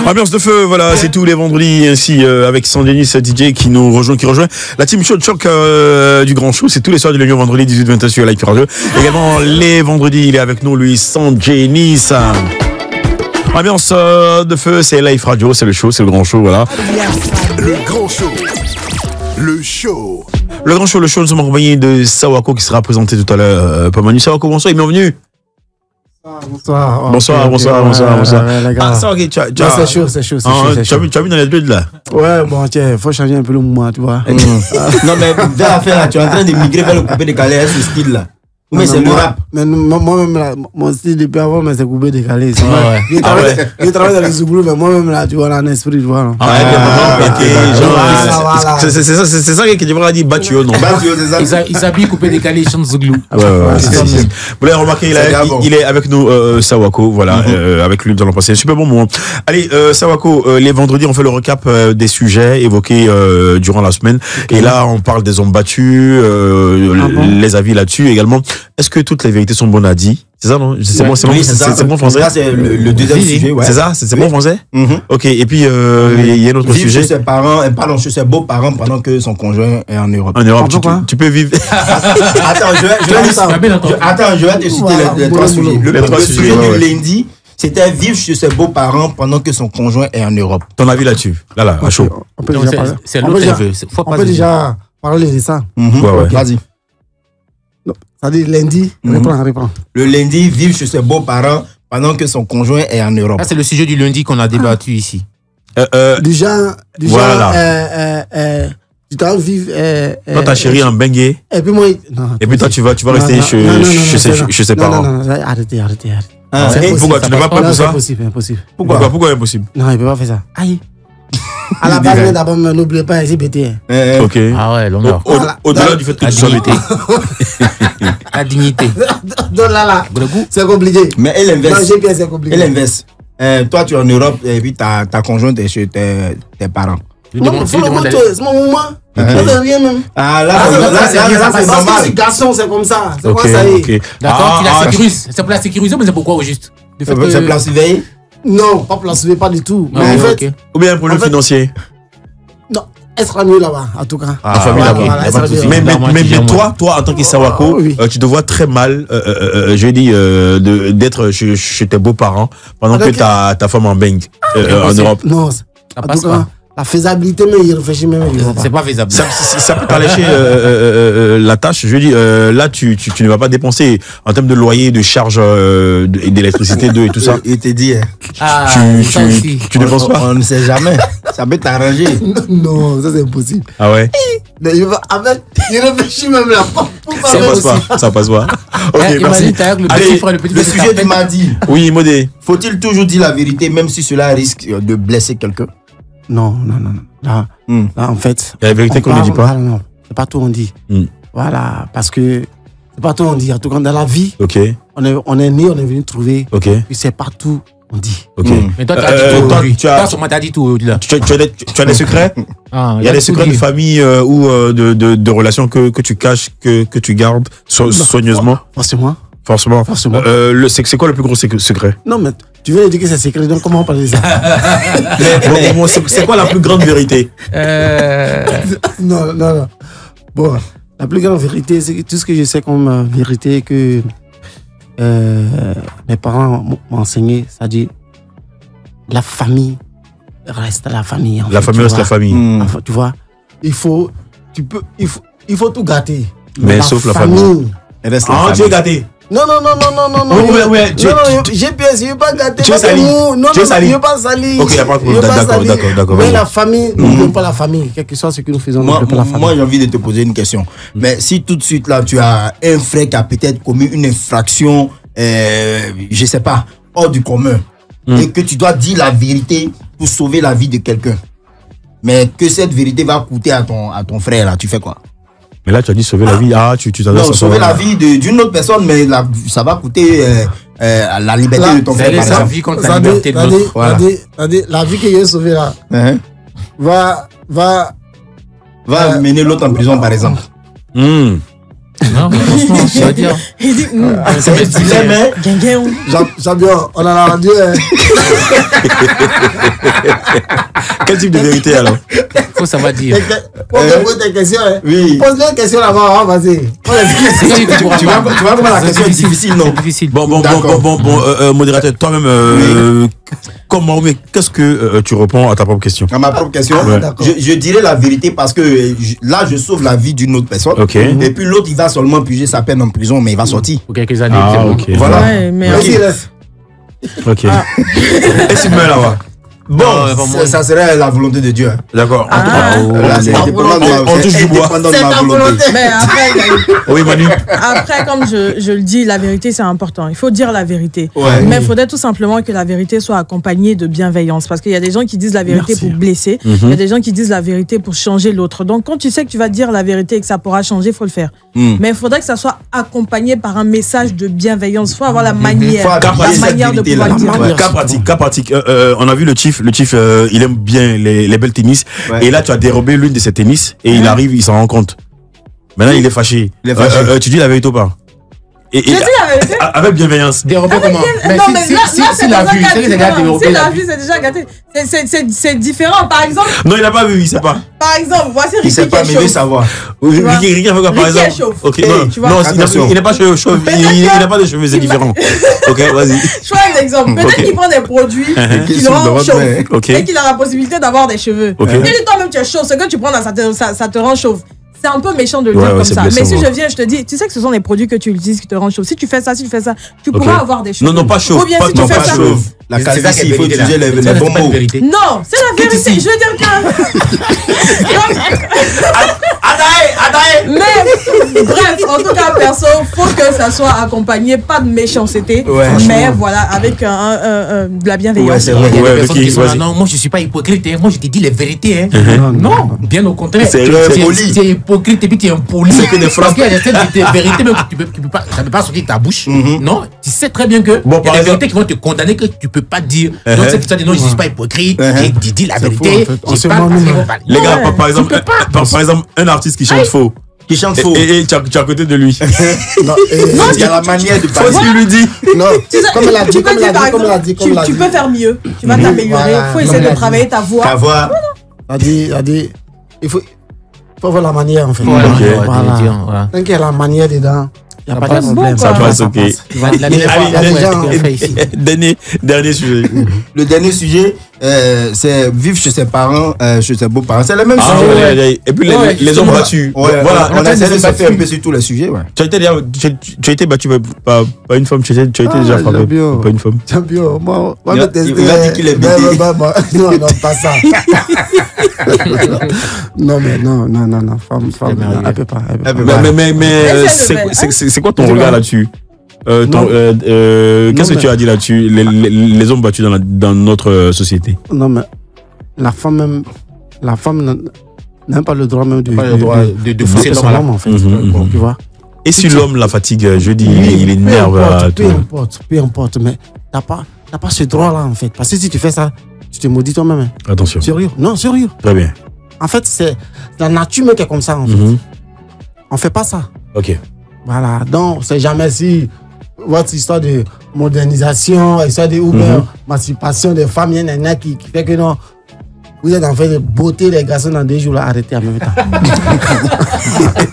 Ambiance de feu, voilà, c'est tous les vendredis ainsi avec Sandenis DJ qui nous rejoint, la team Show de Choc du Grand Show, c'est tous les soirs du lundi au vendredi 18-21 sur Live Radio. Également les vendredis, il est avec nous lui Sandenis. Ambiance de feu, c'est Live Radio, c'est le show, c'est le Grand Show, voilà. Le Grand Show. Le show. Le Grand Show, le show, nous sommes accompagnés de Sawako qui sera présenté tout à l'heure. Pas Manu. Sawako, bonsoir et bienvenue. Bonsoir. Bonsoir. Ah, ça, ok, c'est chaud. Tu as vu dans les deux là? Ouais, bon, tiens, faut changer un peu le mouvement, tu vois. Non, mais vers la fin, là, tu es en train de migrer vers le coupé décalé, ce style là. Mais c'est le rap. Mais moi-même, là, mon style depuis avant, mais c'est coupé décalé. Je travaille dans les Zouglou, mais moi-même, là, tu vois, là, en esprit, tu vois. C'est ça que tu m'as dit, Batio, non? Batio, c'est ça. Ils s'habillent coupé décalé, ils chantent Zouglou. Vous l'avez remarqué, il est avec nous, Sawako, voilà, avec lui, nous allons passer un super bon moment. Allez, Sawako, les vendredis, on fait le recap des sujets évoqués durant la semaine. Et là, on parle des hommes battus, les avis là-dessus également. Est-ce que toutes les vérités sont bonnes à dire? C'est ça, non? C'est bon français? Ça, c'est le deuxième sujet, ouais. C'est ça? C'est bon français? Ok, et puis, il y a un autre sujet. Vivre chez ses parents, pardon, chez ses beaux-parents pendant que son conjoint est en Europe. En Europe, tu peux vivre. Attends, je vais te citer les trois sujets. Le sujet du lundi, c'était vivre chez ses beaux-parents pendant que son conjoint est en Europe. Ton avis là-dessus? Là, à chaud. On peut déjà parler de ça. Ouais. Vas-y. Ça dit lundi, reprends. Le lundi, vivre chez ses beaux-parents pendant que son conjoint est en Europe. Ça, c'est le sujet du lundi qu'on a débattu ici. Déjà, voilà. tu dois vivre. Toi, ta chérie en bengue. Et puis moi. Et puis toi, tu vas rester chez ses parents. Non, arrêtez. Pourquoi tu ne vas pas pour ça? C'est impossible. Pourquoi impossible? Non, il ne peut pas faire ça. Aïe. À la base, d'abord, n'oubliez pas, c'est BT. Ok. Ah ouais, l'honneur. Au-delà du fait que tu sois BT. La dignité. Donc là, c'est compliqué. Mais elle inverse. C'est compliqué. Elle inverse. Toi, tu es en Europe et puis ta conjointe est chez tes parents. Non, c'est mon moment. C'est rien même. Ah là, c'est normal. Parce que c'est garçon, c'est comme ça. C'est quoi ça y est. D'accord, tu la sécurises. C'est pour la sécuriser, mais c'est pourquoi au juste? C'est plan surveillé? Non, pas plan surveillé, pas du tout. Mais en fait. Ou bien un problème financier? Non, elle sera mieux là-bas, en tout cas. La famille là-bas. Mais toi, en tant que Sawako, tu te vois très mal, je dis, d'être chez tes beaux-parents pendant que ta femme en baigne en Europe. Non, ça passe pas. La faisabilité, mais il réfléchit même. C'est pas faisable. Ça peut t'alléger la tâche. Je dis, là, tu ne vas pas dépenser en termes de loyer, de charges, d'électricité, et tout ça. Il te dit. Tu ne penses pas? On ne sait jamais. Ça peut t'arranger. Non, ça c'est impossible. Ah ouais? Il réfléchit même là. Ça passe pas. Ok, merci. Allez, le sujet du mardi. Oui, Modé. Faut-il toujours dire la vérité, même si cela risque de blesser quelqu'un? Non. Là, en fait. Il y a la vérité qu'on ne dit pas. Non, c'est pas tout on dit. Voilà, parce que c'est pas tout on dit. En tout cas, dans la vie, on est né, on est venu trouver. Puis c'est pas tout on dit. Mais toi, tu as dit tout. Tu as des secrets? Il y a des secrets de famille ou de relations que tu caches, que tu gardes soigneusement? Forcément. C'est quoi le plus gros secret? Non, mais tu viens de dire que c'est secret, donc comment on parle de ça? C'est quoi la plus grande vérité? Non. Bon, la plus grande vérité, c'est tout ce que je sais comme vérité que mes parents m'ont enseigné, c'est-à-dire la famille reste la famille. La famille reste la famille. Tu vois, il faut tout gâter. Mais sauf la famille. Tu es gâté. Non. GPS, je ne veux pas gâter. Tu es sali. Non, je ne veux pas salir. Ok, d'accord. Mais la famille, n'oublions pas la famille. Quel que soit ce que nous faisons, n'oublions pas la famille. Moi, j'ai envie de te poser une question. Mais si tout de suite, là, tu as un frère qui a peut-être commis une infraction, je ne sais pas, hors du commun, et que tu dois dire la vérité pour sauver la vie de quelqu'un, mais que cette vérité va coûter à ton frère, là, tu fais quoi? Mais là, tu as dit sauver la vie. Tu t'adresses à sauver la vie d'une autre personne, mais ça va coûter la liberté de ton frère. C'est la vie contre la liberté de l'autre. Voilà. La vie que j'ai sauvée là va mener l'autre en prison, par exemple. Non, mais franchement, ça veut dire. Il dit, c'est un dilemme, hein. Champion, on en a rendu. Quel type de vérité alors? Faut savoir dire. Pose tes questions. Oui. Pose-les une question là-bas, vas-y. Tu vois comment la question est difficile, non? Difficile. Bon, modérateur, toi-même, comment, mais qu'est-ce que tu réponds à ta propre question? À ma propre question, je dirais la vérité parce que là, je sauve la vie d'une autre personne. Ok. Et puis l'autre, il va seulement piger sa peine en prison, mais il va sortir. Pour quelques années. Ah, ok. Voilà. Ouais, mais Ok. Et si là va. Bon, ça serait la volonté de Dieu. D'accord. Là, c'est indépendant de ma volonté. Mais après, oui, Manu. après, comme je le dis, la vérité, c'est important. Il faut dire la vérité. Ouais. Mais il faudrait tout simplement que la vérité soit accompagnée de bienveillance. Parce qu'il y a des gens qui disent la vérité pour blesser. Il y a des gens qui disent la vérité pour changer l'autre. Donc, quand tu sais que tu vas dire la vérité et que ça pourra changer, il faut le faire. Mais il faudrait que ça soit accompagné par un message de bienveillance. Il faut avoir la manière, la manière de pouvoir le dire. Cas pratique. On a vu le chief, il aime bien les belles tennis. Ouais. Et là, tu as dérobé l'une de ses tennis et il arrive, il s'en rend compte. Maintenant, il est fâché. Tu dis la vérité ou pas? Je dis la vérité. Avec bienveillance. Dérobé comment? Mais non, mais là, si la vue, c'est déjà dérobé. Si la vue, c'est déjà gâté. C'est différent. Par exemple. Non, il n'a pas vu, il ne sait pas. Par exemple, voici Ricky. Il ne sait pas, mais il veut savoir. Ricky fait quoi, par exemple? Ok, non, il n'est pas chauve. Il n'a pas de cheveux, c'est différent. Ok, vas-y. Je prends un exemple. Peut-être qu'il prend des produits qui le rendent chauve. Et qu'il a la possibilité d'avoir des cheveux. Et toi-même, tu es chauve. Ce que tu prends là, ça te rend chauve. C'est un peu méchant de le dire comme ça. Mais si je viens, je te dis, tu sais que ce sont les produits que tu utilises qui te rendent chauve. Si tu fais ça, tu pourras avoir des cheveux. Non, pas chauve. Ou bien si tu fais ça. La calvitie, il faut utiliser les bons mots. Non, c'est la vérité. Je veux dire que. Mais bref, en tout cas, perso, faut que ça soit accompagné, pas de méchanceté, mais voilà, avec de la bienveillance. Non, moi je suis pas hypocrite. Moi je te dis les vérités. Non, bien au contraire. C'est tu es hypocrite et puis tu es impoli. Parce qu'il y a des vérités même que ça ne peut pas sortir de ta bouche. Non, tu sais très bien que il y a des vérités qui vont te condamner que tu peux pas dire. Donc c'est que tu dis non, je suis pas hypocrite. Je dis la vérité. Les gars, par exemple, un artiste qui chante faux. Qui chante faux. Et tu es à côté de lui. Non, il y a la manière de parler. Faut ce qu'il lui dit. Non, comme elle a dit, tu peux faire mieux. Tu vas t'améliorer. Il faut essayer de travailler ta voix. Ta voix. Il faut voir la manière en fait. Voilà. Tant qu'il y a la manière dedans, il n'y a pas de problème. Ça passe, ok. Dernier sujet. Le dernier sujet, c'est vivre chez ses parents, chez ses beaux-parents. C'est le même sujet. Et puis les hommes battus. Voilà, on essaie de se faire un peu sur tous les sujets. Tu as été battu par une femme, tu as été déjà frappé par une femme. Champion, moi, il a dit qu'il est bêté. Non, pas ça. Non, femme, elle peut pas. Mais c'est quoi ton regard là-dessus? Qu'est-ce que tu as dit là-dessus, les hommes battus dans notre société? Non, mais la femme n'a pas le droit même de forcer l'homme en fait. Tu vois? Et si l'homme la fatigue, je dis, il énerve. Peu importe, mais t'as pas ce droit-là en fait. Parce que si tu fais ça, tu te maudis toi-même. Attention. Sérieux? Non, sérieux. Très bien. En fait, c'est la nature même qui est comme ça en fait. On fait pas ça. Ok. Voilà. Donc, c'est jamais si votre histoire de modernisation, histoire de émancipation des femmes, il y en a qui fait que non. Vous êtes en fait de beauté les garçons dans 2 jours là, arrêtez en même temps.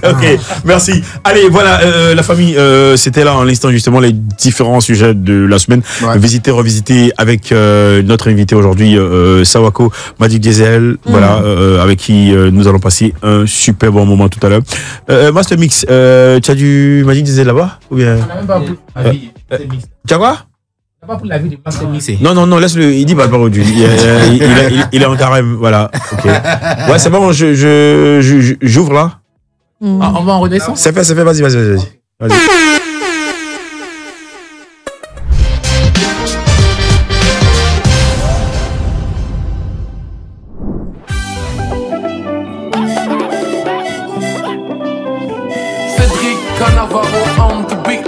Ok, merci. Allez, voilà, la famille, c'était là en l'instant justement les différents sujets de la semaine. Visiter, revisiter avec notre invité aujourd'hui, Sawako Magic Diesel, voilà, avec qui nous allons passer un super bon moment tout à l'heure. Master Mix, tu as du Magic Diesel là-bas ou bien? On n'a même pas la vie, c'est mix. Tu as quoi? Pas pour la vie du Master Mix. Non, laisse-le, il dit pas aujourd'hui. Il est en carême, voilà. Ok. Ouais, c'est bon, j'ouvre là. On va en renaissance. C'est fait, vas-y. Cédric Cannavaro on the beat.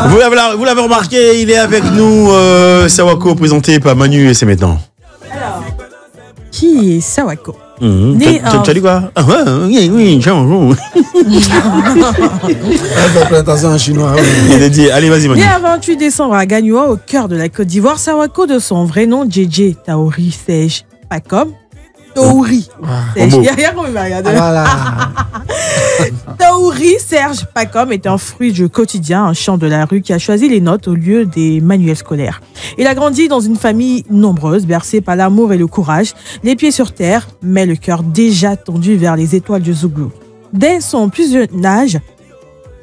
Vous l'avez remarqué, il est avec nous, Sawako, présenté par Manu, et c'est maintenant. Alors, qui est Sawako? Tu as dit quoi? Oui, Présentation en chinois. il est dit, allez, vas-y, Manu. Né à 28 décembre à Gagnoa, au cœur de la Côte d'Ivoire, Sawako, de son vrai nom, JJ Taori Serge Pacom. Taori. Il y a rien qu'on va regarder. Voilà. Taori Serge Pacom est un fruit du quotidien, un chant de la rue qui a choisi les notes au lieu des manuels scolaires. Il a grandi dans une famille nombreuse, bercée par l'amour et le courage, les pieds sur terre, mais le cœur déjà tendu vers les étoiles du Zouglou. Dès son plus jeune âge,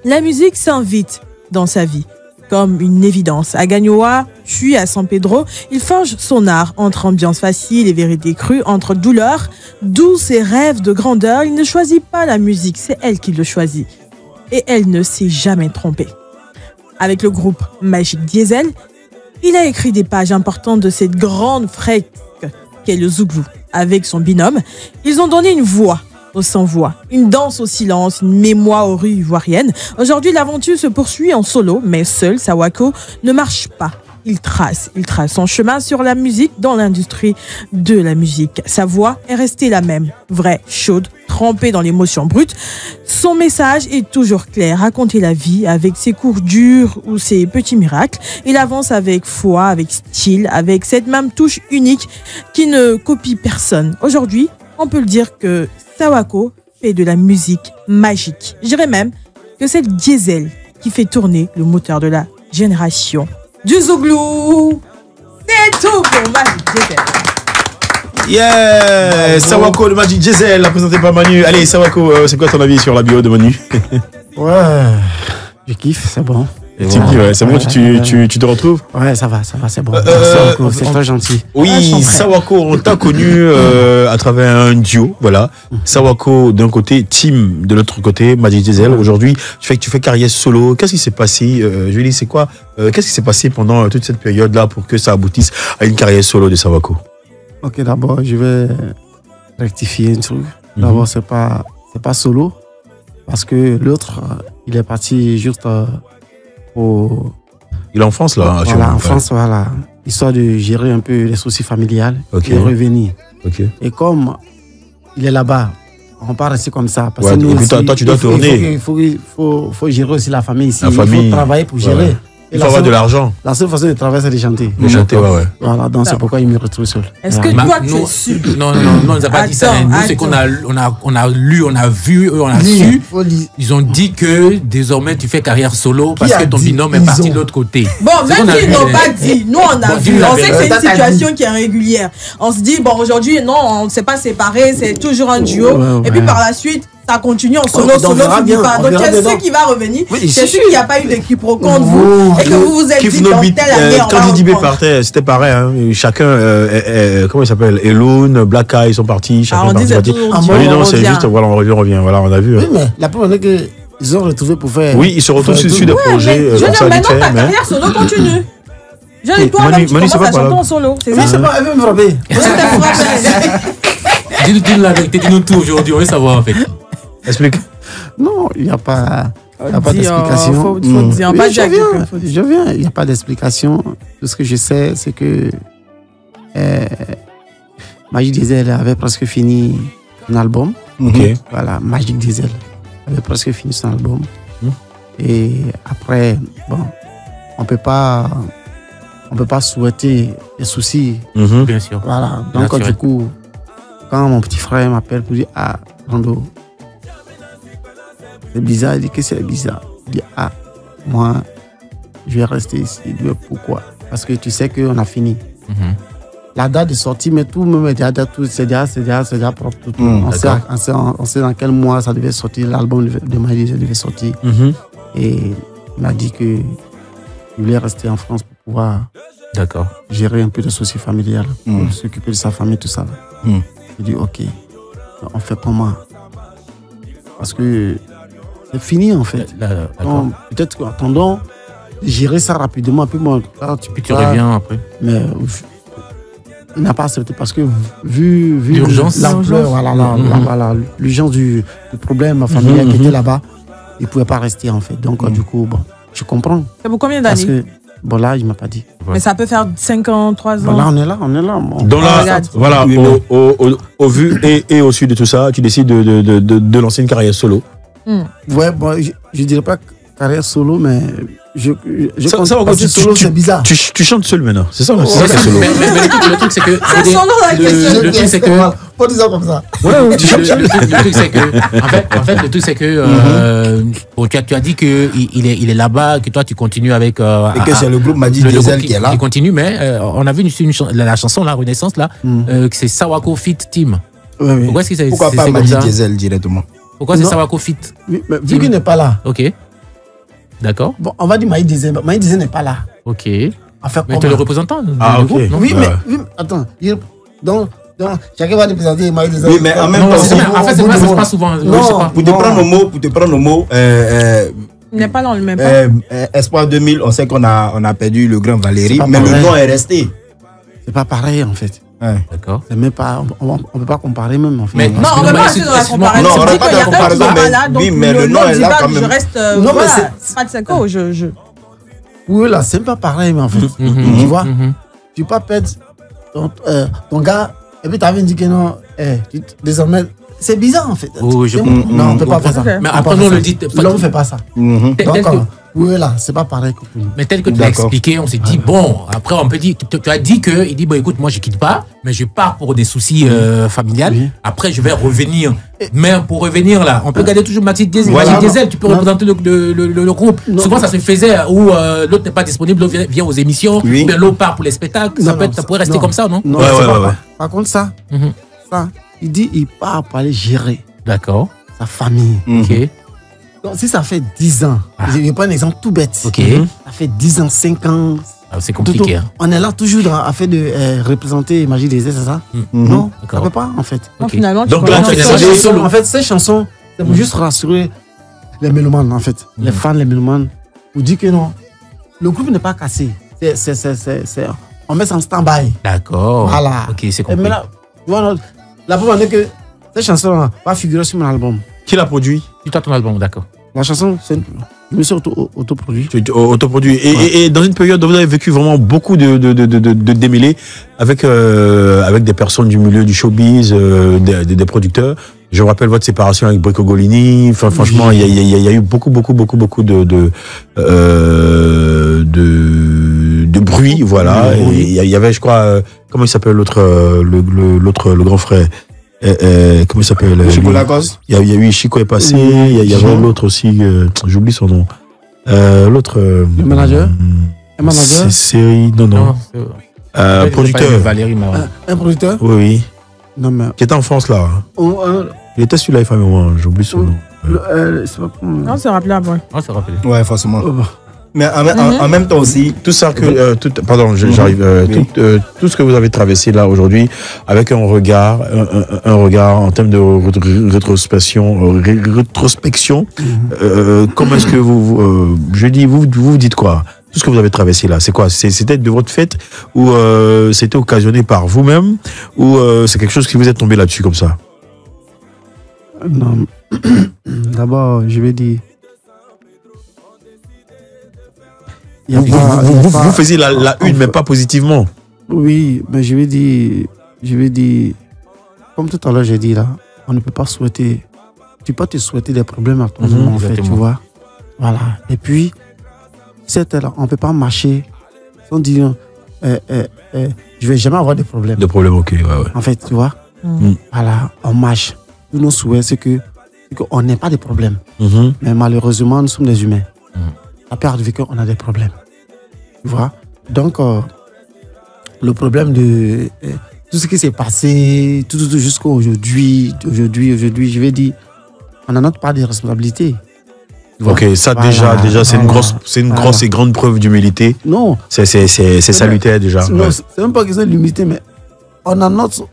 la musique s'invite dans sa vie, comme une évidence. À Gagnoa, puis à San Pedro, il forge son art entre ambiance facile et vérité crue, entre douleur, douce et rêve de grandeur. Il ne choisit pas la musique, c'est elle qui le choisit. Et elle ne s'est jamais trompée. Avec le groupe Magic Diesel, il a écrit des pages importantes de cette grande fresque qu'est le Zouglou. Avec son binôme, ils ont donné une voix au sans-voix, une danse au silence, une mémoire aux rues ivoiriennes. Aujourd'hui, l'aventure se poursuit en solo, mais seul, Sawako ne marche pas. Il trace son chemin sur la musique dans l'industrie de la musique. Sa voix est restée la même, vraie, chaude, trempée dans l'émotion brute. Son message est toujours clair, raconter la vie avec ses coups durs ou ses petits miracles. Il avance avec foi, avec style, avec cette même touche unique qui ne copie personne. Aujourd'hui, on peut le dire que Sawako fait de la musique magique. Je dirais même que c'est le diesel qui fait tourner le moteur de la génération du Zouglou. C'est tout pour Magic Diesel. Yeah, Sawako, le Magic Diesel, présenté par Manu. Allez, Sawako, c'est quoi ton avis sur la bio de Manu? Ouais, je kiffe, c'est bon. C'est bon, tu te retrouves? Ouais, ça va, c'est bon. C'est très gentil. Oui, Sawako, on t'a connu à travers un duo, voilà. Sawako d'un côté, Team de l'autre côté, Magic Diesel. Aujourd'hui, tu fais carrière solo. Qu'est-ce qui s'est passé, Julie, c'est quoi? Qu'est-ce qui s'est passé pendant toute cette période-là pour que ça aboutisse à une carrière solo de Sawako? Ok, d'abord, je vais rectifier un truc. D'abord, c'est pas solo, parce que l'autre, il est parti juste il est en France, là. Voilà, en France, voilà. Histoire de gérer un peu les soucis familiales et revenir. Et comme il est là-bas, on va pas rester comme ça. Parce que nous aussi, toi, tu dois tourner. Il faut gérer aussi la famille ici. Il faut travailler pour gérer. Ouais. Il faut avoir de l'argent. La seule façon de travailler, c'est de chanter. De chanter, ouais. Voilà, donc c'est pourquoi il me retrouve seul. Est-ce que toi, tu es sûr? Non, on nous a pas dit ça. Nous, c'est qu'on a lu, on a vu, on a su. Ils ont dit que désormais, tu fais carrière solo parce que ton binôme est parti de l'autre côté. Bon, même s'ils n'ont pas dit, nous, on a vu. On sait que c'est une situation qui est régulière. On se dit, bon, aujourd'hui, non, on ne s'est pas séparés, c'est toujours un duo. Et puis par la suite, ça continue en solo, tu dis pas. Donc, ce qui va revenir, c'est sûr qu'il n'y a pas eu de quiproquo entre vous et que vous vous êtes dit dans telle année, on va quand Didi B partait, c'était pareil. Hein. Chacun, comment il s'appelle? Elon, Black Eye, ils sont partis. Chacun on disait parti. Non, c'est juste, voilà, on revient. Voilà, on a vu. Oui, mais la preuve est qu'ils ont retrouvé pour faire. Oui, ils se retrouvent sur des projets. Je veux dire, maintenant, ta carrière solo continue. Je dis, toi, tu commences à chanter en solo. C'est ça. C'est pas, elle veut me frapper. Dis-nous la vérité, dis-nous tout aujourd'hui, on veut savoir en fait. Explique. Non, il n'y a pas d'explication. Faut dire, pas je viens, il n'y a pas d'explication. Tout ce que je sais, c'est que Magic Diesel avait presque fini un album. Voilà, Magic Diesel avait presque fini son album. Et après, bon, on peut pas souhaiter des soucis. Bien sûr. Voilà, donc du coup, quand mon petit frère m'appelle pour dire, ah, Rando, c'est bizarre, il dit que c'est bizarre. Il dit, ah, moi, je vais rester ici. Il dit, pourquoi? Parce que tu sais qu'on a fini. La date de sortie, mais tout me met c'est déjà propre. On sait dans quel mois ça devait sortir, l'album de Magic devait sortir. Et il m'a dit qu'il voulait rester en France pour pouvoir gérer un peu de soucis familiales, pour s'occuper de sa famille, tout ça. Il dit, ok, on fait comment? Parce que c'est fini en fait. Peut-être qu'attendons de gérer ça rapidement. Puis tu reviens après. Mais il n'a pas accepté parce que vu l'urgence, l'urgence du problème familial qui était là-bas, il ne pouvait pas rester en fait. Donc du coup, bon, Je comprends. C'est pour combien Parce d'années? que, bon, là, il m'a pas dit. Mais ça peut faire 5 ans, 3 ans. Bon, là, on est là. Bon. Dans la, regarde. voilà, au vu et au su de tout ça, tu décides de lancer une carrière solo. Ouais, bon, je dirais pas carrière solo, mais je Ça, pense ça, parce que solo, c'est bizarre. Tu chantes seul maintenant, c'est ça, c'est ça qui est solo. Mais le truc, c'est que. C'est solo la question. Le truc, c'est que. Pas dire ça comme ça. Le truc, c'est que. En fait, le truc, c'est que. Bon, tu as dit qu'il est là-bas, que toi, tu continues avec. Et que c'est le groupe m'a dit Diesel qui est là. Qui continue, mais on a vu la chanson, la Renaissance, là, que c'est Sawako Fit Team. Oui. Pourquoi est-ce que c'est Pourquoi pas comme m'a dit ça? Diesel directement? Pourquoi c'est Non. Sawako Fit? Oui, mais vu qu'il n'est pas là, Ok. D'accord. bon, on va dire Maï Diesel. Maï Diesel n'est pas là. Ok. À faire Mais tu es le représentant du ok. groupe, non? Oui, Ouais. mais attends. Donc, chacun va représenter Maï Diesel. Oui, mais en même Non, temps, c'est en fait, c'est vrai, ça se passe souvent. Non. Je sais pas. pour te prendre au mot, Il n'est pas dans le même pas. Espoir 2000, on sait qu'on a perdu le grand Valérie, C'est pas mais le pareil. nom est resté. C'est pas pareil, en fait. Ouais. D'accord. C'est même pas, on peut pas comparer même, en fait. Mais- Non, on ne va pas rester dans la comparaison. Non, on C'est va dit pas qu'il y a dans la un qui comparaison, va mais- là, donc oui, mais le nom l'autre est dit là pas quand que même. Je reste. Non, mais Voilà, pas de seco, je. Oui, là, c'est pas pareil, mais en fait. Tu vois, tu peux pas perdre ton gars, et puis tu avais dit que non, désormais, c'est bizarre, en fait. Oui, je C'est- comprends. Non, on peut pas faire ça. Ok. Mais On peut après, pas nous, on faire le ça. dit. L'homme fait pas ça. Tel Donc, que- oui, là, c'est pas pareil que nous. Mais tel que tu l'as D'accord. expliqué, on s'est dit, bon, après on peut dire, tu as dit que, il dit, bon écoute, moi je quitte pas, mais je pars pour des soucis familiales, Oui. après je vais revenir. Mais pour revenir là, on peut garder toujours Mathilde Diesel, Voilà. Mathilde Diesel, tu peux Non. représenter le groupe. Non. Souvent ça se faisait où l'autre n'est pas disponible, l'autre vient aux émissions, Oui. ou bien l'autre part pour les spectacles, ça pourrait rester non. comme ça, non? Non, Ouais, c'est ouais, pas- ouais. Par contre, ça, Mhm. il dit, il part pour aller gérer D'accord, sa famille. ok, Donc, si ça fait 10 ans, je vais prendre un exemple tout bête. ok. Ça fait 10 ans, 5 ans. Ah, c'est compliqué. Hein. On est là toujours dans affaire de représenter Magie des airs, c'est ça? Non, ça D'accord. peut pas, en fait. Non, Ok. finalement, tu Donc peux là, pas tu faire fais ça. des- En fait, ces chansons, c'est pour juste rassurer les mélomanes, en fait. Les fans, les mélomanes. Pour dire que non, le groupe n'est pas cassé. On met ça en stand-by. D'accord. Voilà. Ok, c'est Et compris. maintenant, tu vois, la preuve en est que ces chansons va figurer sur mon album. Qui l'a produit? Tu t'as ton album, d'accord. La chanson, je me suis autoproduit. Autoproduit. Et dans une période où vous avez vécu vraiment beaucoup de démêlés avec des personnes du milieu du showbiz, des producteurs. Je me rappelle votre séparation avec Brico Golini. Enfin, franchement, il y a eu beaucoup de bruit, voilà. Et il y avait, je crois, comment il s'appelle l'autre, le grand frère. Comment il s'appelle? Chico Lacoste. Il y a eu Chico est passé. Il y avait l'autre aussi. J'oublie son nom. L'autre. Le manager? Un manager? Série. Non. Non, c'est- Producteur. Valérie Marois. Un producteur? Oui. Non, mais. Qui était en France là. Il était sur Life à moi. J'oublie son nom. C'est pas pour. Non, c'est rappelable, ouais. On se rappelle. Ouais, forcément. Mais en même temps aussi, Tout ça que, pardon, j'arrive. Oui. Tout ce que vous avez traversé là aujourd'hui, avec un regard en termes de rétrospection. Comment est-ce que je dis, vous dites quoi? Tout ce que vous avez traversé là, c'est quoi? C'était de votre fait ou c'était occasionné par vous-même ou c'est quelque chose qui vous est tombé là-dessus comme ça? Non. D'abord, je vais dire. Il y a pas- il y a pas- Vous faisiez la une, mais pas positivement. Oui, mais je vais dire, comme tout à l'heure j'ai dit là, on ne peut pas souhaiter, tu peux te souhaiter des problèmes à ton nom en fait, tu exactement. vois. Voilà. Et puis, on ne peut pas marcher sans dire, je vais jamais avoir de problèmes. De problème, ok, ouais. En fait, tu vois. Voilà, on marche. Tous nos souhaits, c'est qu'on n'ait pas de problèmes. Mhm. Mais malheureusement, nous sommes des humains. Ça peut arriver qu'on a des problèmes. Tu vois? Donc, le problème de tout ce qui s'est passé, tout jusqu'à aujourd'hui, je vais dire, on a notre part de responsabilité. Tu vois? Ok, ça Voilà, déjà, c'est une voilà, grosse voilà. et grande preuve d'humilité. Non, C'est salutaire déjà. non, Ouais. c'est même pas question de l'humilité, mais on a notre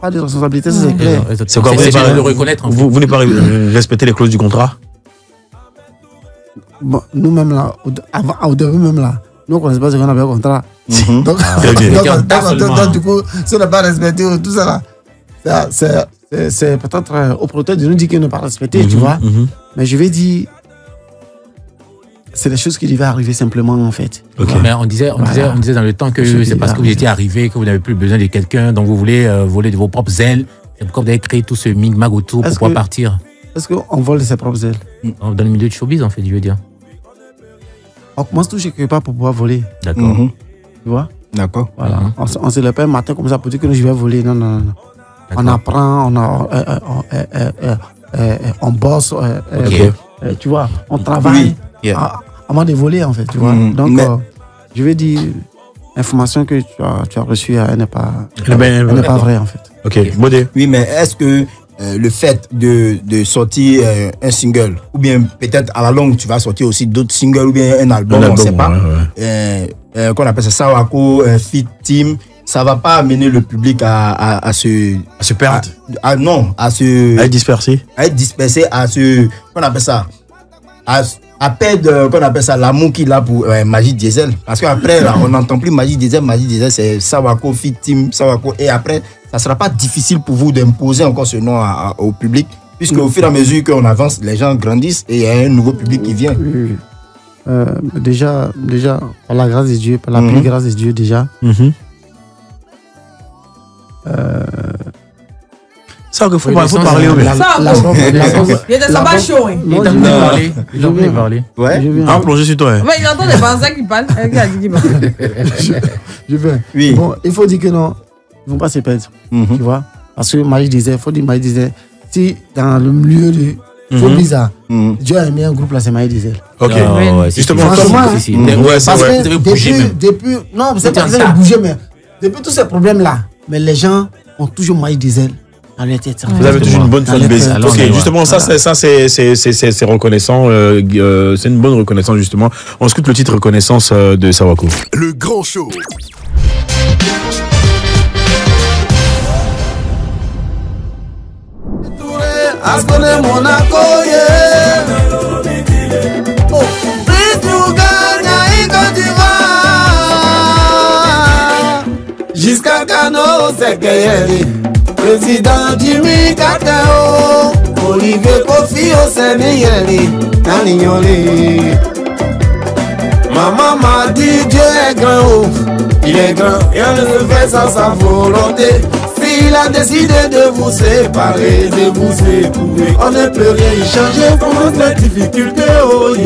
part de responsabilité, ça, c'est clair. C'est quoi, vous C'est n'avez pas- de le reconnaître. en fait. Vous n'avez pas respecté les clauses du contrat? Bon, nous-mêmes là, au début même là, nous on ne connaissait pas ce qu'on avait au contrat. Donc, Très bien. donc, du coup, si on n'a pas respecté tout ça là, c'est peut-être au protège de nous dire qu'il n'a pas respecté, tu vois. Mais je vais dire, c'est des choses qui devaient arriver simplement, en fait. Ok. Mais on disait dans le temps que c'est parce que vous étiez arrivé, que vous n'avez plus besoin de quelqu'un, donc vous voulez voler de vos propres ailes. C'est pourquoi vous avez créé tout ce migmag autour pour pouvoir partir. Est-ce qu'on vole de ses propres ailes? Dans le milieu de showbiz, en fait, je veux dire. On commence toujours quelque part pour pouvoir voler. D'accord. Tu vois? D'accord. Voilà. On se lève pas un matin comme ça pour dire que je vais voler. Non, non, non. On apprend, on bosse, tu vois, on travaille avant de voler, en fait, tu vois. Donc, je vais dire, l'information que tu as reçue, elle n'est pas vraie, en fait. Ok, Modé. Oui, mais est-ce que le fait de sortir un single, ou bien peut-être à la longue, tu vas sortir aussi d'autres singles, ou bien un album, on ne sait pas, qu'on appelle ça Sawako, Fit Team, ça va pas amener le public à se perdre, à être dispersé, qu'on appelle ça, à perdre, qu'on appelle ça, l'amour qu'il a pour Magic Diesel, parce qu'après là on n'entend plus Magic Diesel c'est Sawako, Fit Team, Sawako, et après ça sera pas difficile pour vous d'imposer encore ce nom au public, puisque au fur et à mesure qu'on avance, les gens grandissent et il y a un nouveau public qui vient. Déjà par la grâce de Dieu, par la plus grâce de Dieu déjà. Ça qu'il faut parler au bien. Il y a des sabbats chauds. Il est en train de parler. Ouais. Ah, plonger sur toi. Il entend des Français qui parlent. Je viens. Oui. Bon, il faut dire que non, ils ne vont pas se perdre. Tu vois? Parce que Magic Diesel, il faut dire Magic Diesel. Si dans le milieu de bizarre, Dieu a mis un groupe là, c'est Magic Diesel. Ok. Justement, parce que depuis, non, c'est pas que vous avez bougé, mais depuis tous ces problèmes-là, mais les gens ont toujours Magic Diesel dans leur tête. Vous avez toujours une bonne fanbase. Ok, justement, ça c'est reconnaissant. C'est une bonne reconnaissance, justement. On écoute le titre Reconnaissance de Sawako. Le grand show. Ascone Monaco, oh, jusqu'à Cano, c'est président Jimmy Kakao, Olivier Kofi au Sénégalais, Nanignolé. Maman m'a dit Dieu est grand, il est grand, rien ne se fait sans sa volonté. Il a décidé de vous séparer, de vous éprouver. On ne peut rien y changer contre les difficultés, oh yeah.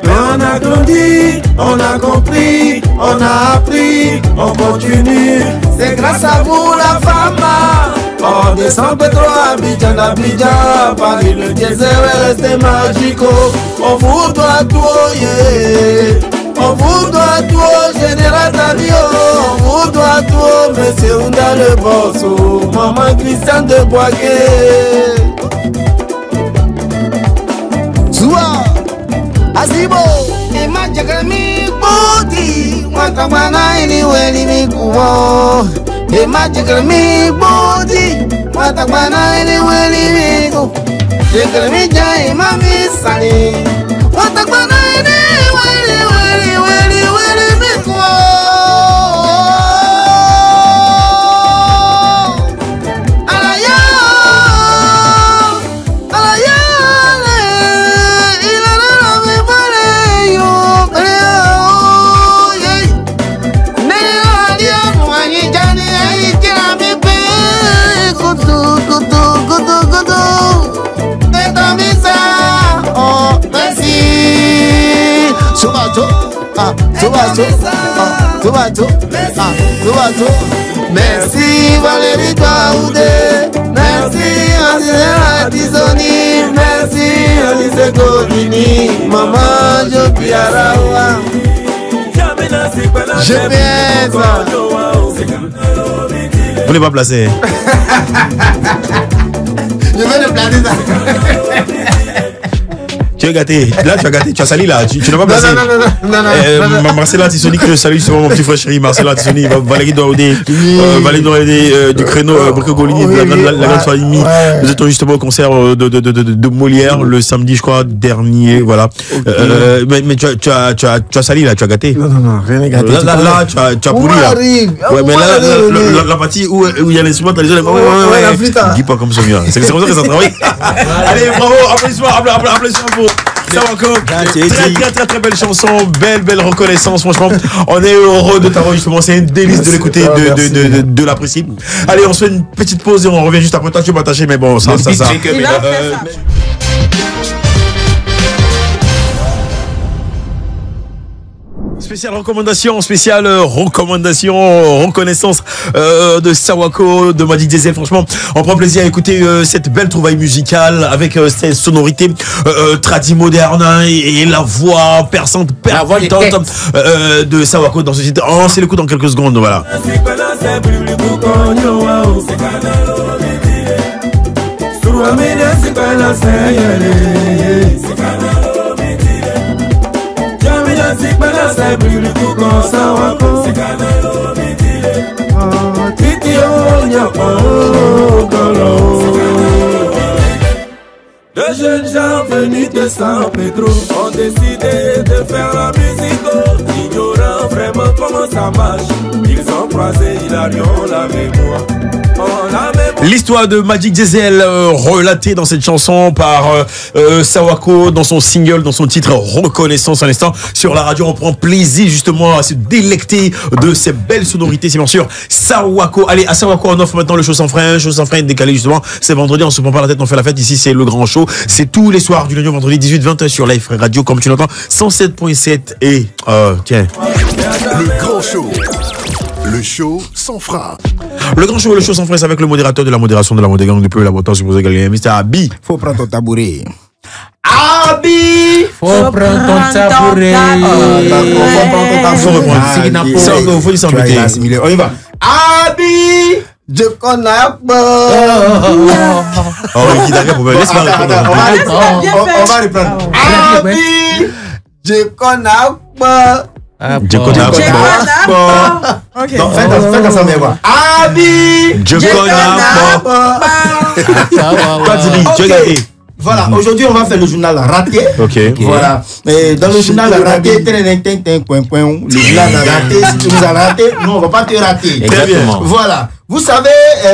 Mais on a grandi, on a compris, on a appris, on continue. C'est grâce à vous la femme. On descend pétro, Abidjan, Abidjan, Paris, le diesel est resté magique. On vous doit tout, oh yeah. On vous doit tout, général Dario. On vous doit tout, monsieur Ounda le boss. Maman Christiane de Boaké. Zoua, Azibo. Ema Djagrami Bodi. Wakamana ini weni mikuwo. Ema Djagrami Bodi. Wakamana ini weni mikuwo. Djagrami Jai Mami Sani. Wakamana ini Merci Valérie Touaoudé. Merci Angela Tizoni. Merci Alice Godini. Maman Jopiarawa. GPS. Vous n'êtes pas placé. Je vais le placer ça. Tu as gâté. Là, tu as gâté. Tu as sali là. Tu n'as pas placé. Non. Marcella Tissoni, que je salue justement mon petit frère chéri. Marcella Tissoni, Valérie Douaoudé, Valérie Douaoudé du créneau Brico Golini, la grande famille. Nous étions justement au concert de Molière le samedi, je crois, dernier. Voilà. Mais tu as sali là. Tu as gâté. Non, rien n'est gâté. Là, tu as pourri là. Ouais, mais là, la partie où il y a l'instrument, t'as les gens. Ouais. Dis pas comme ça, c'est comme ça que ça travaille. Allez, bravo. Applaudissements pour Sawako, très belle chanson, belle reconnaissance, franchement. On est heureux de t'avoir justement, c'est un délice de l'écouter, de l'apprécier. Allez, on se fait une petite pause et on revient juste après. Toi, tu vas m'attacher, mais bon, ça. Spéciale recommandation, reconnaissance de Sawako, de Magic Diesel. Franchement, on prend plaisir à écouter cette belle trouvaille musicale avec cette sonorité tradi moderne et la voix perçante, percutante de Sawako dans ce titre. On s'y l'écoute dans quelques secondes, voilà. De jeunes gens venus de San Pedro ont décidé de faire la musique, ignorant vraiment comment ça marche. Ils ont croisé Hilarion, la mémoire. L'histoire de Magic Diesel relatée dans cette chanson par Sawako dans son single, dans son titre Reconnaissance à l'instant. Sur la radio, on prend plaisir justement à se délecter de ces belles sonorités. C'est bien sûr Sawako. Allez, à Sawako, on offre maintenant le show sans frein décalé justement. C'est vendredi, on se prend pas la tête, on fait la fête. Ici, c'est le grand show. C'est tous les soirs du lundi au vendredi 18-20 sur Live Radio, comme tu l'entends, 107.7 et tiens. Le grand show. Le show sans frein. Le grand show, le show sans frein, c'est avec le modérateur de la modération de la mode gang depuis la boîte supposé gagner, Mr. Abi. Faut prendre ton tabouret. Abi, faut prendre ton tabouret. Faut reprendre. Faut y s'embêter. On y va. Abi, je connais pas. Oh, il a pour laisse-moi répondre. On va reprendre. Abi, je connais pas. Je connais pas. Ok. Non, faites dans sa mémoire. Abi, je connais pas. Pas dit, voilà, aujourd'hui on va faire le journal raté. Ok. Voilà. Et dans le journal raté, le journal raté, si tu nous as raté, nous on va pas te rater. Très bien. Voilà. Vous savez,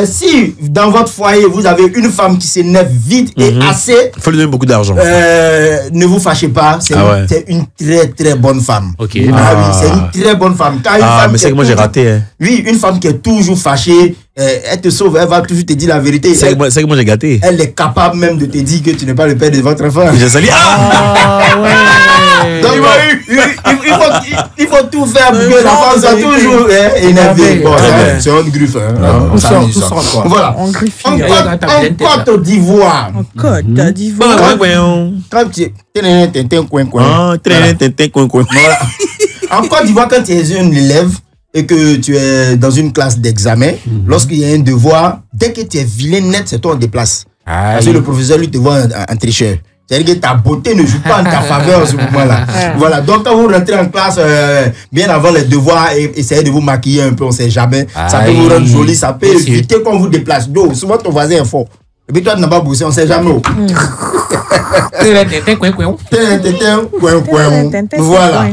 si dans votre foyer vous avez une femme qui s'énerve vite et assez, il faut lui donner beaucoup d'argent. Ne vous fâchez pas, c'est une très très bonne femme. Ok. Ah oui, c'est une très bonne femme. Car une femme mais c'est que moi j'ai raté. Hein. Oui, une femme qui est toujours fâchée, elle te sauve, elle va toujours te dire la vérité. C'est que moi j'ai gâté. Elle est capable même de te dire que tu n'es pas le père de votre enfant. J'ai sali. Donc il faut tout faire pour que l'enfant soit toujours énervé. Bon, c'est une griffe. Voilà. En Côte d'Ivoire. En Côte d'Ivoire. Quand tu en Côte d'Ivoire, quand tu es un élève et que tu es dans une classe d'examen, lorsqu'il y a un devoir, dès que tu es vilain net, c'est toi on déplace. Parce que le professeur lui te voit un tricheur. C'est-à-dire que ta beauté ne joue pas en ta faveur en ce moment-là. Voilà, donc quand vous rentrez en classe bien avant les devoirs et essayez de vous maquiller un peu, on ne sait jamais. Ça peut vous rendre jolie, ça peut éviter qu'on vous déplace. Donc, souvent ton voisin est fort. Et puis toi, tu n'as pas bossé, on ne sait jamais. Voilà.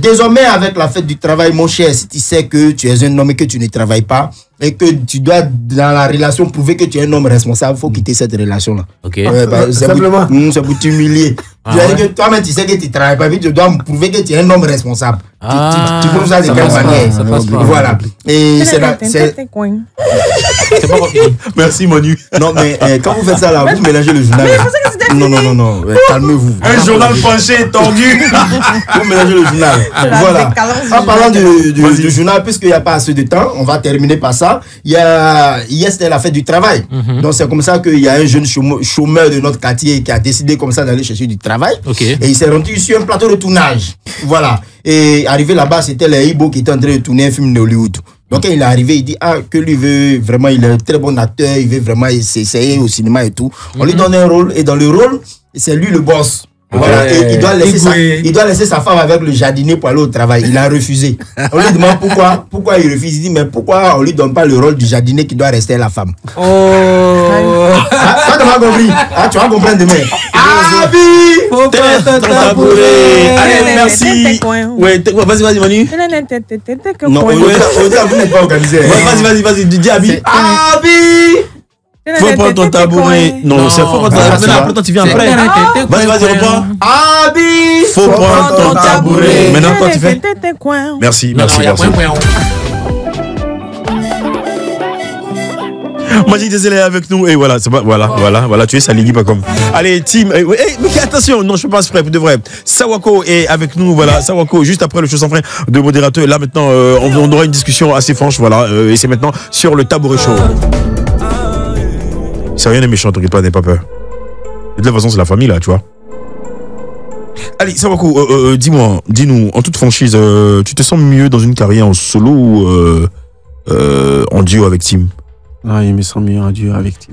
Désormais, avec la fête du travail, mon cher, si tu sais que tu es un homme et que tu ne travailles pas, et que tu dois, dans la relation, prouver que tu es un homme responsable, il faut quitter cette relation-là. Ok. Simplement. C'est pour t'humilier. Toi-même, tu sais que tu ne travailles pas, mais tu dois prouver que tu es un homme responsable. Tu prouves ça de quelle manière? Voilà. Et c'est là. C'est pas compliqué. Merci, Manu. Non, mais quand vous faites ça là, vous mélangez le journal. Non. Calmez-vous. Un journal penché, tendu. Vous mélangez le journal. Voilà. En parlant du journal, puisqu'il n'y a pas assez de temps, on va terminer par ça. Hier, c'était la fête du travail. Donc, c'est comme ça qu'il y a un jeune chômeur de notre quartier qui a décidé comme ça d'aller chercher du travail. Okay. Et il s'est rendu sur un plateau de tournage. Voilà. Et arrivé là-bas, c'était les Ibo qui étaient en train de tourner un film de Hollywood. Donc, quand il est arrivé, il dit que lui veut vraiment, il est un très bon acteur, il veut vraiment s'essayer au cinéma et tout. On lui donne un rôle, et dans le rôle, c'est lui le boss. Voilà, et il doit laisser sa femme avec le jardinier pour aller au travail. Il a refusé. On lui demande pourquoi il refuse. Il dit, mais pourquoi on lui donne pas le rôle du jardinier qui doit rester la femme? Toi, tu m'as compris. Tu vas comprendre demain. Faut pas t'entourer. Allez, merci. Ouais, vas-y, Manu. Non, vous n'êtes pas organisé. Vas-y, dis Abi. Faut prendre ton tabouret. Non, c'est faut prendre ton tabouret. Maintenant, tu viens après. Vas-y, reprends. Abi, faut prendre ton tabouret. Maintenant, toi, tu fais. Merci. Magic Diesel est avec nous et voilà, voilà, tu es Saligi pas comme. Allez, team, mais attention, non, je suis pas prêt, de vrai. Sawako est avec nous, voilà, Sawako, juste après le show sans frein de modérateur. Là maintenant, on aura une discussion assez franche, voilà, et c'est maintenant sur le tabouret chaud. C'est rien de méchant, t'inquiète pas, n'aie pas peur. De toute façon, c'est la famille là, tu vois. Allez, Sawako, dis-nous, en toute franchise, tu te sens mieux dans une carrière en solo ou en duo avec Tim? Non, il me sent mieux en duo avec Tim.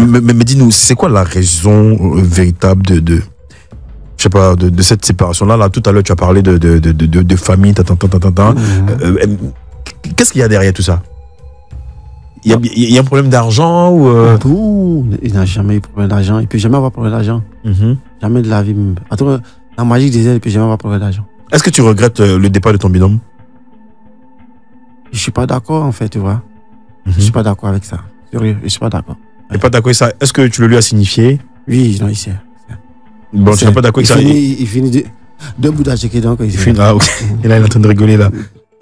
Mais dis-nous, c'est quoi la raison véritable de je sais pas, de cette séparation-là? Là, tout à l'heure, tu as parlé de famille, Qu'est-ce qu'il y a derrière tout ça? Il y a un problème d'argent ou Tout. Il n'a jamais eu de problème d'argent. Il ne peut jamais avoir de problème d'argent. Jamais de la vie. Attends, dans Magic Diesel, il ne peut jamais avoir de problème d'argent. Est-ce que tu regrettes le départ de ton binôme? Je ne suis pas d'accord, en fait, tu vois. Je ne suis pas d'accord avec ça. Sérieux, je ne suis pas d'accord. Tu n'es pas d'accord avec ça? Est-ce que tu le lui as signifié? Oui, non, il sait. Bon, tu n'es pas d'accord avec ça? Il finit deux bouts d'achèque, donc il finit. Ah, ok. Et là, il est en train de rigoler, là.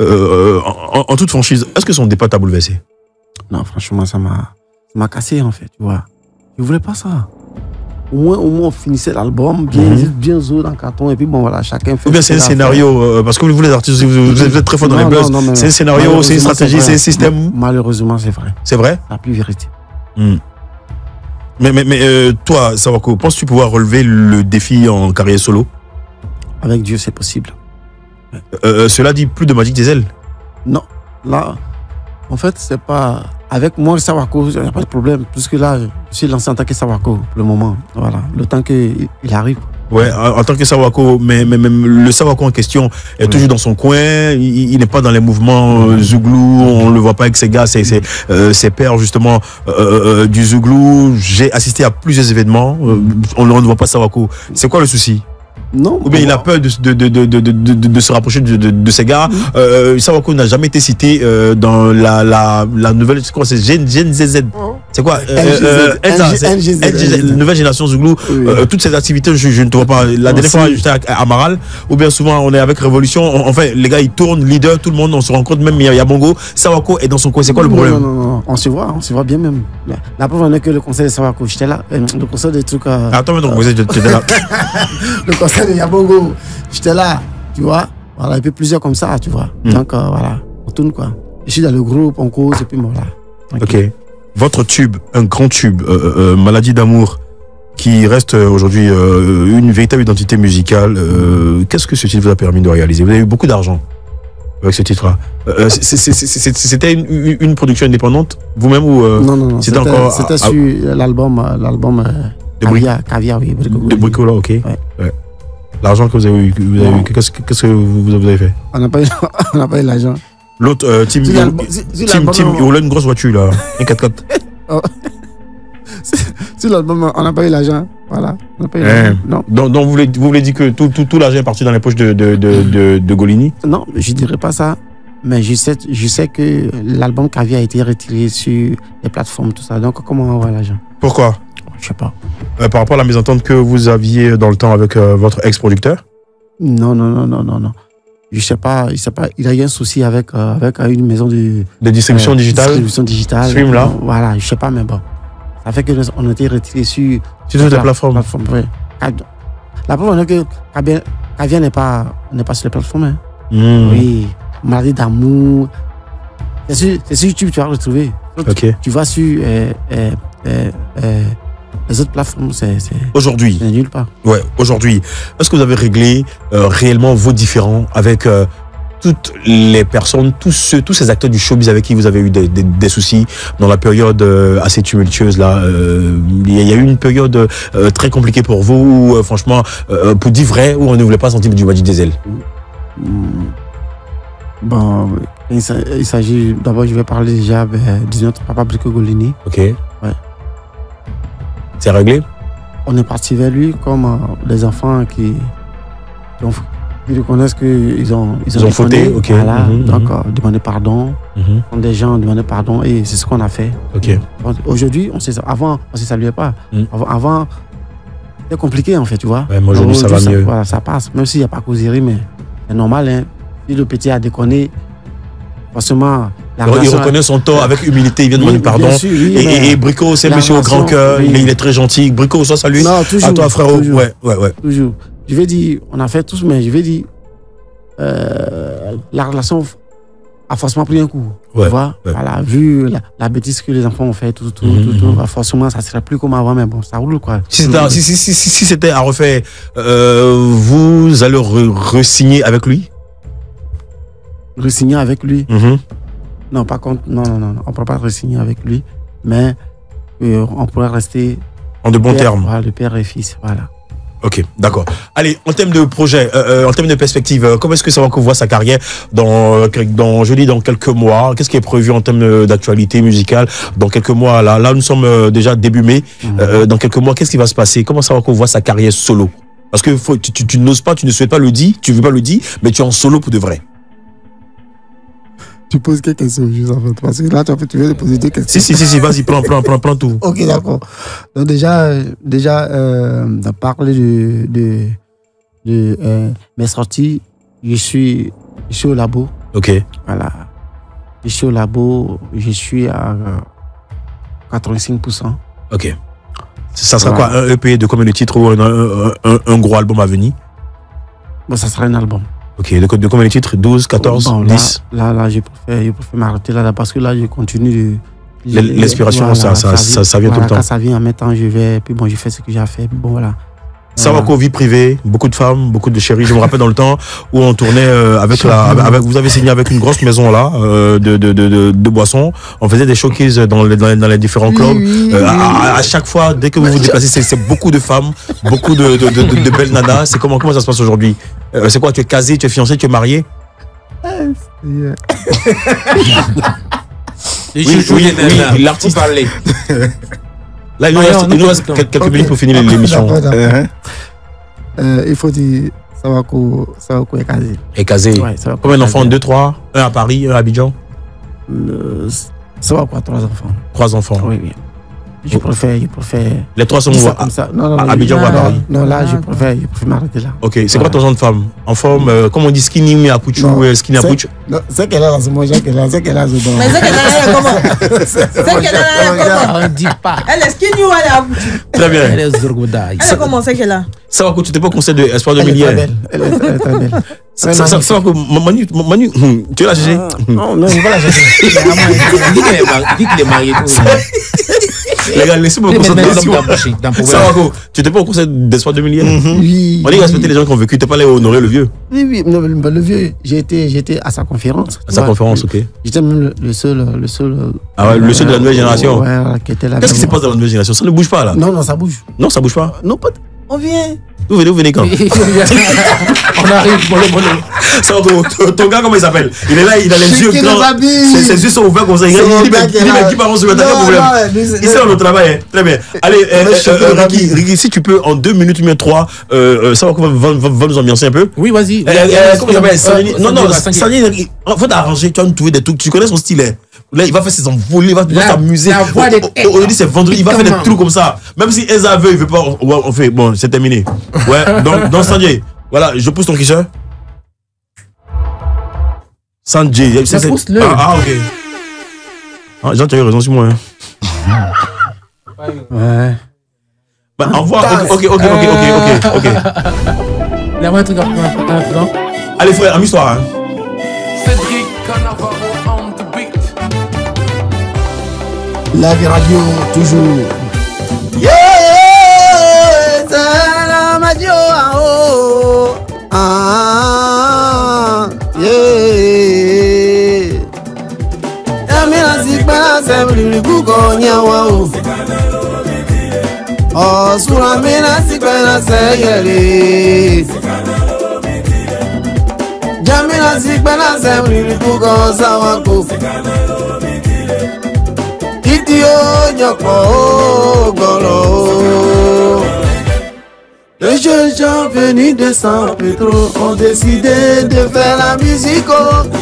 En toute franchise, est-ce que son départ t'a bouleversé? Non, franchement, ça m'a cassé, en fait, tu vois. Je ne voulais pas ça. Au moins, on finissait l'album bien zo dans le carton, et puis bon, voilà, chacun fait. Ou bien c'est un scénario, parce que vous, les artistes, vous êtes très forts dans les buzz. C'est un scénario, c'est une stratégie, c'est un système. Malheureusement, c'est vrai. C'est vrai? La plus vérité. Mais toi, Sawako, penses-tu pouvoir relever le défi en carrière solo? Avec Dieu, c'est possible. Cela dit plus de Magic Diesel? Non. Là, en fait, c'est pas. Avec moi, Sawako, il n'y a pas de problème. Puisque là, je suis lancé en tant que Sawako pour le moment. Voilà. Le temps qu'il arrive. Ouais, en tant que Sawako, mais le Sawako en question est toujours dans son coin. Il n'est pas dans les mouvements Zouglou. On le voit pas avec ses gars, ses pairs justement du Zouglou. J'ai assisté à plusieurs événements. On ne voit pas Sawako. C'est quoi le souci? Non. Ou bien il a peur de se rapprocher de ces gars. Sawako n'a jamais été cité dans la nouvelle. C'est quoi? C'est Gen ZZ. C'est quoi? Nouvelle génération Zouglou. Toutes ces activités, je ne te vois pas. La dernière fois, j'étais à Amaral. Ou bien souvent, on est avec Révolution. Enfin, les gars, ils tournent, leader, tout le monde, on se rencontre. Même il y a Bongo. Sawako est dans son coin. C'est quoi le problème? Non. On se voit bien même. La preuve en est que le conseil de Sawako, j'étais là. Le conseil des trucs. Attends, mais donc vous étiez là. Le conseil de Yabongo, j'étais là, tu vois. Voilà, et puis plusieurs comme ça, tu vois. Donc voilà, on tourne quoi. Je suis dans le groupe, on cause, et puis bon, voilà. Ok. Votre tube, un grand tube, Maladie d'amour, qui reste aujourd'hui une véritable identité musicale. Qu'est-ce que ce titre vous a permis de réaliser? Vous avez eu beaucoup d'argent avec ce titre-là. C'était une production indépendante, vous-même ou Non. C'était encore. C'était sur l'album Caviar, oui. De Bricola, ok. Ouais. L'argent que vous avez eu, qu'est-ce que vous avez fait? On n'a pas eu l'argent. L'autre, Tim, il roulait une grosse voiture là, un 4x4. Sur l'album, on n'a pas eu l'argent. Voilà. On n'a pas eu l'argent. Non. Donc vous voulez dire que tout l'argent est parti dans les poches de Golini? Non, je ne dirais pas ça. Mais je sais que l'album Caviar a été retiré sur les plateformes, tout ça. Donc comment on voit l'argent? Pourquoi? Je sais pas. Par rapport à la mésentente que vous aviez dans le temps avec votre ex-producteur? Non. Je sais pas. Il a eu un souci avec une maison de distribution digitale. Stream là. Voilà, je sais pas, mais bon. Ça fait qu'on a été retiré sur toutes les plateformes. Oui. La preuve est que Caviar n'est pas sur les plateformes. Hein. Oui. Maladie d'amour. C'est sur YouTube tu vas retrouver. Okay. Tu vas sur les autres plateformes, c'est aujourd'hui. C'est nulle part. Ouais, aujourd'hui. Est-ce que vous avez réglé réellement vos différends avec toutes les personnes, tous ces acteurs du showbiz avec qui vous avez eu des soucis dans la période assez tumultueuse là? Il y a eu une période très compliquée pour vous, où, franchement, pour dire vrai, où on ne voulait pas sentir du Magic Diesel. Bon, il s'agit, d'abord je vais parler déjà de notre papa Brico Golini. Ok. Ouais. C'est réglé? On est parti vers lui comme des enfants qui Ils reconnaissent qu'ils ont fauté, ok. Voilà, donc demander pardon. Quand des gens demandaient pardon, et c'est ce qu'on a fait. Ok. Aujourd'hui, avant, on ne se saluait pas. Avant, c'était compliqué en fait, tu vois. Ouais, mais aujourd'hui, ça va mieux. Voilà, ça passe, même s'il n'y a pas causerie, mais c'est normal. Hein. Si le petit a déconné, forcément. Il reconnaît son tort avec humilité, il vient demander pardon. Sûr, oui, et Brico, c'est monsieur au grand cœur, il est très gentil. Brico, ça salue. Non, toujours. À toi, frérot. Toujours, ouais. Toujours. Je vais dire, on a fait tous, mais je vais dire, la relation a forcément pris un coup. Ouais, tu vois, voilà, vu la bêtise que les enfants ont fait, tout, forcément, ça ne serait plus comme avant, mais bon, ça roule, quoi. Si c'était à refaire, vous allez re-signer avec lui? Re-signer avec lui? Non, par contre, non, on ne pourra pas re-signer avec lui, mais on pourrait rester en de bons termes. Voilà, le père et fils, voilà. Ok, d'accord. Allez, en termes de projet, en termes de perspective, comment est-ce que Sawako voit sa carrière dans quelques mois? Qu'est-ce qui est prévu en termes d'actualité musicale dans quelques mois? Là, nous sommes déjà début mai. Dans quelques mois, qu'est-ce qui va se passer? Comment Sawako voit sa carrière solo? Parce que tu n'oses pas, tu ne souhaites pas le dire, tu veux pas le dire, mais tu es en solo pour de vrai. Tu poses quelques questions juste en fait, parce que là tu veux poser des questions. Si, vas-y, prends tout. Ok, d'accord. Donc déjà de parler de mes sorties, je suis au labo. Ok. Voilà. Je suis au labo, je suis à 85%. Ok. Ça sera quoi, un EP de combien de titres ou un gros album à venir? Bon, ça sera un album. Ok, de combien de titres? 12, 14, 10? Là, je préfère m'arrêter là parce que là, je continue de... L'inspiration, voilà, ça vient tout le temps. Quand ça vient en même temps, je vais, puis bon, je fais ce que j'ai à faire, bon, voilà. Sawako, vie privée, beaucoup de femmes, beaucoup de chéris. Je me rappelle dans le temps où on tournait vous avez signé avec une grosse maison là, de boissons. On faisait des showcases dans les différents clubs. À chaque fois, dès que vous vous déplacez, c'est beaucoup de femmes, beaucoup de belles nanas. C'est comment ça se passe aujourd'hui? C'est quoi? Tu es casé, tu es fiancé, tu es marié? Oui, l'artiste. Là, il nous reste quelques minutes pour finir l'émission. Il faut dire Sawako est casé. Est casé. Ouais, combien d'enfants? 2, 3? Un à Paris, un à Abidjan? Sawako a 3 enfants. 3 enfants. Oui. Je préfère. Les 3 sont comme ça. Non, à Abidjan ou à Paris? Non, là, je préfère m'arrêter là. Ok, c'est quoi ton genre de femme? En forme, comme on dit, skinny mais à Pouchou, skinny à Pouchou? C'est qu'elle a dans ce moment, c'est qu'elle a ce Mais c'est qu'elle a comment? C'est qu'elle a comment? On ne dit pas. Elle est skinny ou elle est à Pouchou? Très bien. Elle est Zorgoda. Elle est comment? C'est qu'elle a? Sawako, tu t'es pas conseillé de Espoir de Milliers? Elle est très belle. Sawako, Manu, tu veux la chercher? Non, je ne vais pas la chercher. Dis qu'il est marié. Les gars, laissez-moi me concentrer. Sawako, tu n'étais pas au conseil d'Espoir 2000? Oui. On dit respecter les gens qui ont vécu, tu n'es pas allé honorer le vieux? Oui, le vieux, j'étais à sa conférence. À sa conférence, ok. J'étais même le seul. Ah ouais, le seul de la nouvelle génération? Ouais, qui était là. Qu'est-ce qui se passe dans la nouvelle génération? Ça ne bouge pas là? Non, ça bouge. Non, ça bouge pas? Non, on vient. Vous venez quand? On arrive, mollo. Sawako, ton gars, comment il s'appelle? Il est là, il a les yeux grands. Ses yeux sont ouverts comme ça. Il dit, mais qui parle sur le problème? Il sait dans le travail. Très bien. Allez, Ricky, si tu peux, en 2 minutes, ou bien 3, Sawako va nous ambiancer un peu. Oui, vas-y. Comment il s'appelle? Non, Sani, il faut t'arranger, tu vas nous trouver des trucs. Tu connais son style. Là, il va faire ses envolées, il va s'amuser. Aujourd'hui, c'est vendredi, il va faire des trucs comme ça. Même si Eza veut, il veut pas. On fait, bon, c'est terminé. Ouais, donc Sanjay, voilà, je pousse ton cliché. Sanjay, ça pousse-le. Ok. Jean, tu as eu raison sur moi. Ouais. Bah, au revoir. Ok. Il y a un truc important. Allez, frère, amuse-toi. Cédric Canavaro on the beat. La vie radio, toujours. Yeah, c'est la radio. Yeah. Amina sikba semli kukonya wao. Oh, sura mina sikba na seyeli. Jamina sikba na semli kukonya Sawako. Iti o nyoko golo. Les jeunes gens venus de San Pedro ont décidé de faire la musique,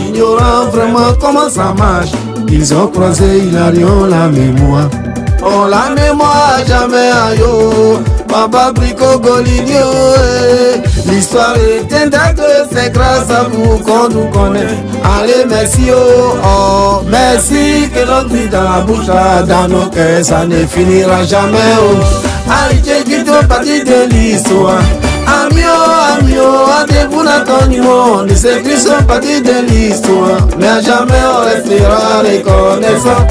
ignorant vraiment comment ça marche. Ils ont croisé Hilarion la mémoire. Oh la mémoire jamais aïe, Papa Brico Goligno. L'histoire est intacte, c'est grâce à vous qu'on nous connaît. Allez merci oh, merci que notre vie dans la bouche, dans nos cœurs, ça ne finira jamais Allez j'ai tout parti de l'histoire. Amio, rendez-vous dans ton niveau. Les séries sont partis de l'histoire, mais à jamais on restera reconnaissant.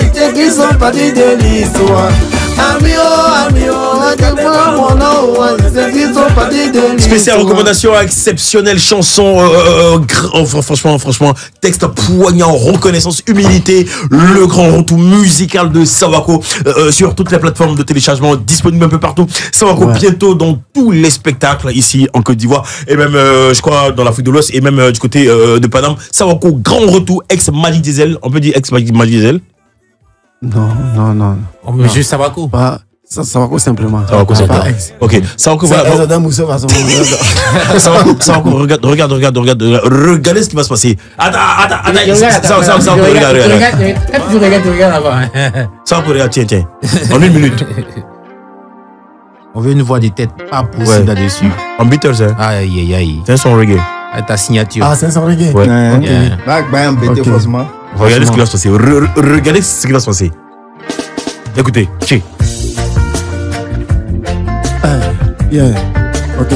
Les séries sont partis de l'histoire. Amio, rendez-vous dans mon nom. Les séries sont partis de l'histoire. Spéciale recommandation, exceptionnelle chanson, franchement, texte poignant, reconnaissance, humilité, le grand retour musical de Sawako sur toutes les plateformes de téléchargement, disponible un peu partout. Sawako bientôt dans tous les spectacles ici en Côte d'Ivoire et même je crois dans l'Afrique de l'Ouest et même du côté de Paname. Sawako, grand retour, ex-Magic Diesel, on peut dire ex-Magic Diesel? Non. Oh, mais juste Sawako. Pas Sawako simplement. Sawako simplement. Ok, Sawako voilà. Sawako, regardez ce qui va se passer. Attends, Sawako, regarde. Quand tu regardes là-bas. Sawako, regarde, tiens. En 1 minute. On veut une voix de tête pas possible là-dessus. En Beatles, hein. Aïe. C'est un son reggae. Ta signature. Ah, c'est un son reggae. Ouais. Ok. Forcément. Regardez ce qui va se passer. Regardez ce qui va se passer. Écoutez, tiens. Yeah, ok.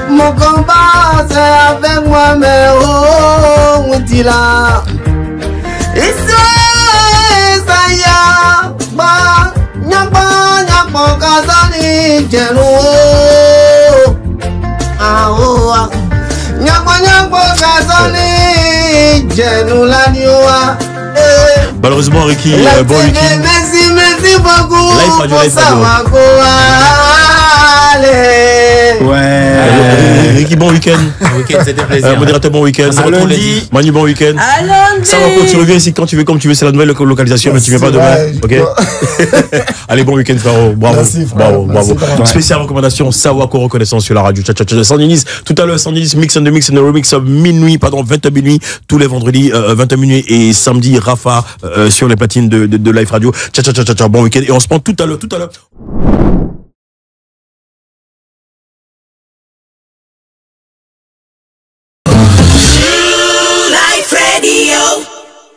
Mon combat, c'est avec moi, mais oh, on dit là. Et c'est ça y a, bah, nyakba, kazani, jeno. Ah oh, nyakba, kazani, jeno la niwa. Malheureusement, Ricky, bon week-end. Merci beaucoup. Life Radio. Allez. Ricky, bon week-end. Bon week-end, c'était plaisir. Modérateur, bon week-end. Lundi. Manu, bon week-end. À lundi. Sawako, tu reviens ici quand tu veux, comme tu veux. C'est la nouvelle localisation, mais tu viens pas demain. Ok. Allez, bon week-end, frérot. Bravo. Merci, frère. Bravo. Merci, Spéciale recommandation, Sawako reconnaissance sur la radio. Sandinis. Tout à l'heure, Sandinis, mix and remix, minuit, 20h minuit, tous les vendredis, 20h minuit et samedi, Rafa, sur les platines de Live Radio. Ciao. Bon week-end. Et on se prend tout à l'heure.